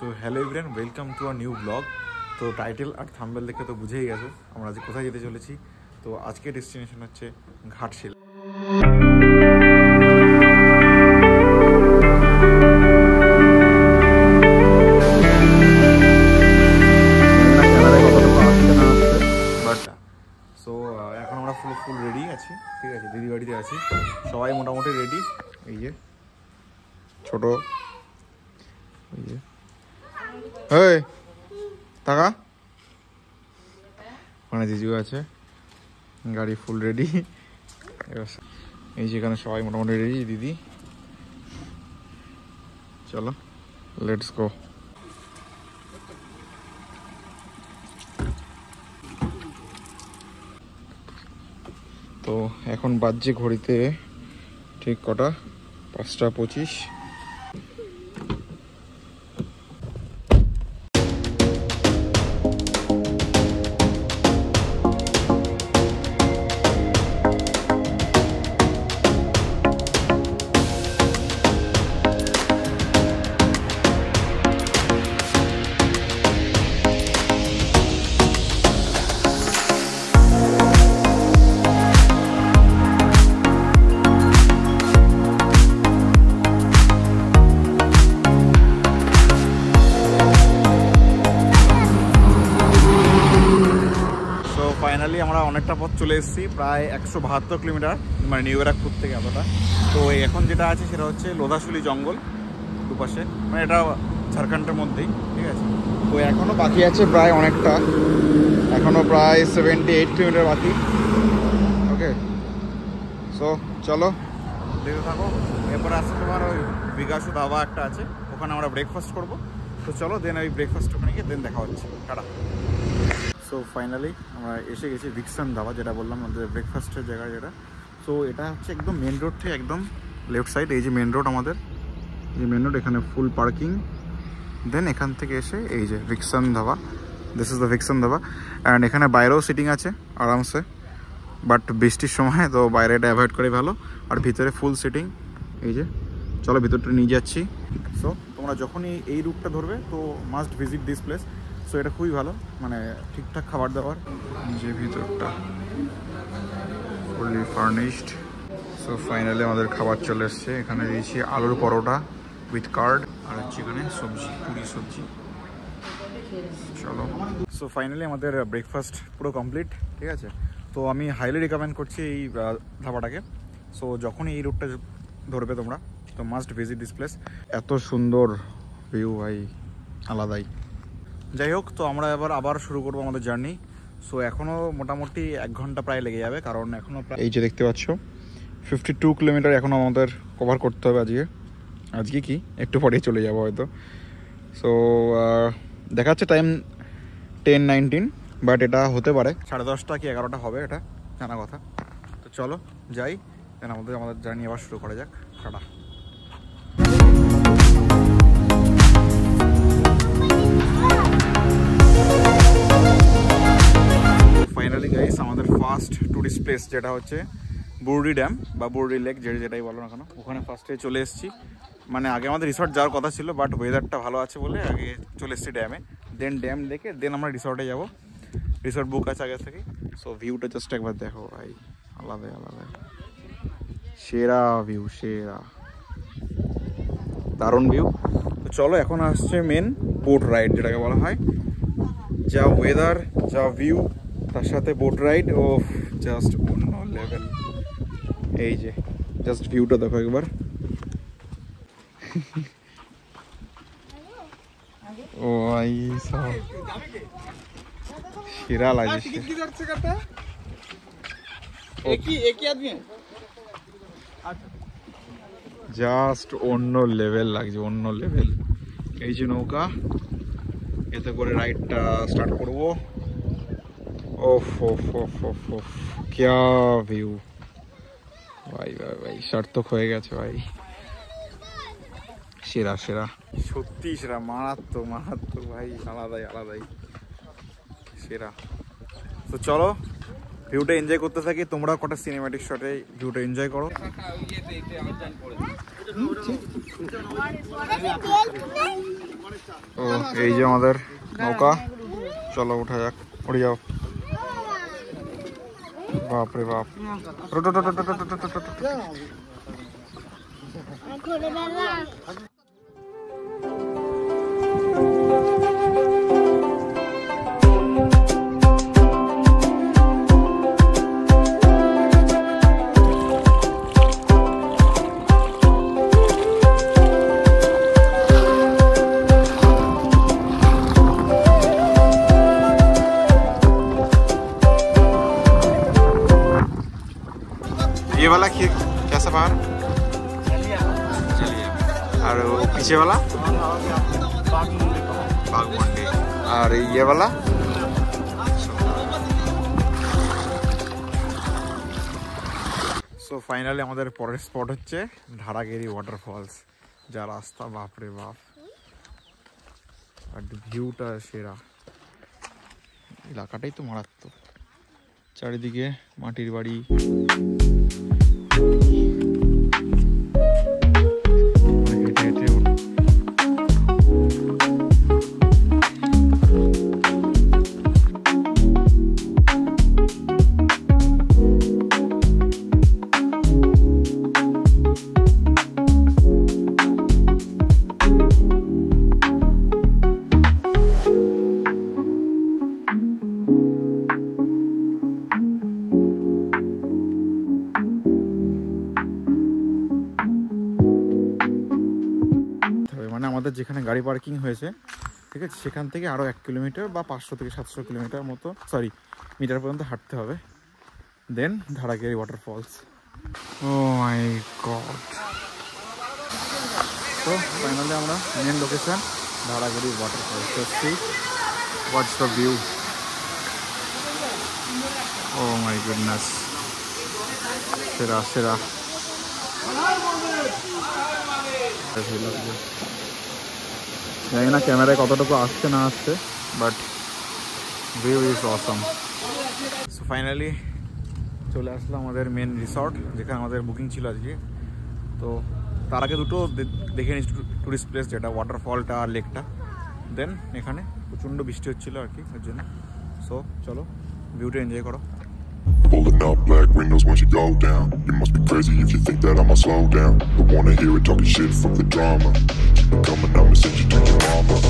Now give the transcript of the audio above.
So hello everyone, welcome to a new blog. তো title আর thumbnail দেখে তো বুঝেই গেছো আমরা আজ কোথায় যেতে চলেছি। তো আজকের ডেস্টিনেশন হচ্ছে ঘাটশিলা। সো এখন আমরা ফুল রেডি আছি, ঠিক আছে, দিদি বাড়িতে আছি, সবাই মোটামুটি রেডি। এই যে ছোট, এই যে টাকা ওখানে জিজু আছে, গাড়ি ফুল রেডি। এই যে এখানে সবাই মোটামুটি রেডি। দিদি চলো লেটস গো। তো এখন বাজছে ঘড়িতে ঠিক কটা, 5:25। ফাইনালি আমরা অনেকটা পথ চলে এসেছি, প্রায় 172 কিলোমিটার, মানে নিউ ব্যারাকপুর থেকে এতটা। তো এখন যেটা আছে সেটা হচ্ছে লোধাশুলি জঙ্গল দুপাশে, মানে এটা ঝাড়খণ্ডের মধ্যেই, ঠিক আছে। তো এখনও বাকি আছে প্রায় অনেকটা, এখনও প্রায় 78 কিলোমিটার বাকি। ওকে, সো চলো দেখতে থাকো। এরপরে আসছে তোমার ওই বিকাশু ধাবা একটা আছে, ওখানে আমরা ব্রেকফাস্ট করবো। তো চলো দেন ওই ব্রেকফাস্ট ওখানে গিয়ে দেন দেখা হচ্ছে। টাটা। সো ফাইনালি আমরা এসে গেছি ভিক্সান ধাবা, যেটা বললাম আমাদের ব্রেকফাস্টের জায়গা যেটা। সো এটা হচ্ছে একদম মেন রোড থেকে একদম লেফট সাইড। এই যে মেন রোড আমাদের, এই মেন রোড, এখানে ফুল পার্কিং। দেন এখান থেকে এসে এই যে ভিক্সান ধাবা, দিস ইজ দ্য ভিক্সান ধাবা। অ্যান্ড এখানে বাইরেও সিটিং আছে আরামসে, বাট বৃষ্টির সময় তো বাইরে এটা অ্যাভয়েড করেই ভালো। আর ভিতরে ফুল সিটিং। এই যে চলো ভিতরটা নিয়ে যাচ্ছি। সো তোমরা যখনই এই রুটটা ধরবে তো must visit this place. So এটা খুবই ভালো, মানে ঠিকঠাক খাবার দাবার। যে ভিতরটা ফুললি ফার্নিশড। সো ফাইনালি আমাদের খাবার চলে এসছে। এখানে দিয়েছি আলুর পরোটা উইথ কার্ড, আর হচ্ছে এখানে সবজি, পুরি সবজি। চলো, সো ফাইনালি আমাদের ব্রেকফাস্ট পুরো কমপ্লিট, ঠিক আছে। তো আমি হাইলি রিকমেন্ড করছি এই ধাবাটাকে। সো যখনই এই রুটটা ধরবে তোমরা তো মাস্ট ভিজিট দিস প্লেস। এত সুন্দর ভিউ ভাই, আলাদাই। যাই হোক, তো আমরা আবার শুরু করবো আমাদের জার্নি। সো এখনও মোটামুটি 1 ঘন্টা প্রায় লেগে যাবে, কারণ এখনও এই যে দেখতে পাচ্ছ 52 কিলোমিটার এখনও আমাদের কভার করতে হবে আজকে কি একটু পরেই চলে যাবো হয়তো। সো দেখাচ্ছে টাইম 10:19, বাট এটা হতে পারে 10:30 কি 11টা হবে, এটা জানা কথা। তো চলো যাই, দেন আমাদের জার্নি আবার শুরু করা যাক। টাটা। ফাইনালি গাইস, আমাদের ফার্স্ট টুরিস্ট প্লেস যেটা হচ্ছে বুরডি ড্যাম বা বুরডি লেক, যেটাই বলো না কেন, ওখানে ফার্স্টে চলে এসেছি। মানে আগে আমাদের রিসর্ট যাওয়ার কথা ছিল, বাট ওয়েদারটা ভালো আছে বলে আগে চলে এসেছি ড্যামে। দেন ড্যাম দেখে দেন আমরা রিসর্টে যাব। রিসর্ট বুক আছে আগে থেকে। সো ভিউটা জাস্ট একবার দেখো ভাই, আলাদা আলাদা, সেরা ভিউ, সেরা দারুণ ভিউ। তো চলো এখন আসছে মেন বোট রাইড, যেটাকে বলা হয়। যা ওয়েদার, যা ভিউ, তার সাথে বোট রাইড, ও জাস্ট অন্য লেভেল। এই যে জাস্ট ভিউটা দেখো একবার। ও ভাই সব সেরা লাগছে, জাস্ট অন্য লেভেল লাগছে, অন্য লেভেল। এই যে নৌকা, এতে করে রাইডটা স্টার্ট করবো। ওফ ওফ ওফ ওফ ওফ, ক্যা ভিউ ভাই ভাই ভাই, সার্থক হয়ে গেছে ভাই, সেরা সেরা, সত্যি সেরা, মারাত্মক মারাত্মক ভাই, আলাদাই সেরা। তো চলো ভিউটা এনজয় করতে থাকি, তোমরা কটা সিনেম্যাটিক শটে ভিউটা এনজয় করো। ও এই যে আমাদের নৌকা, চলো উঠা যাক, উড়ে যাও। বাপরে বাপ, ये वाला कैसा पहाड़? और वो पीछे वाला बागमुंडी, और ये वाला सो फाइनली আমাদের পরের স্পট হচ্ছে ধারাগিরি ওয়াটারফলস, যা রাস্তা বাপরে বাপ, আর ভিউটা সেরা। এলাকাটাই তো মারাত্মক, চারিদিকে মাটির বাড়ি। মানে আমাদের যেখানে গাড়ি পার্কিং হয়েছে, ঠিক আছে, সেখান থেকে আরও 1 কিলোমিটার বা 500 থেকে 700 কিলোমিটার মতো মিটার পর্যন্ত হাঁটতে হবে, then Dharagiri waterfalls. Oh my god. তো ফাইনালি আমরা main location Dharagiri waterfalls, what's the view. Oh my goodness, সেরা সেরা। জানি না ক্যামেরায় কতটুকু আসছে না আসছে, but view is awesome. So finally চলে আসলো আমাদের মেন রিসর্ট, যেখানে আমাদের বুকিং ছিল আজকে। তো তার আগে দুটো দেখে নিচ্ছি টুরিস্ট প্লেস, যেটা ওয়াটারফলটা আর লেকটা। দেন এখানে প্রচণ্ড বৃষ্টি হচ্ছিলো আর কি, এর জন্য। সো চলো ভিউটা এনজয় করো। Pulling up black windows once you go down. You must be crazy if you think that I'ma slow down. Don't wanna hear it talking shit, fuck the drama. Keep it coming, I'ma send you to your mama.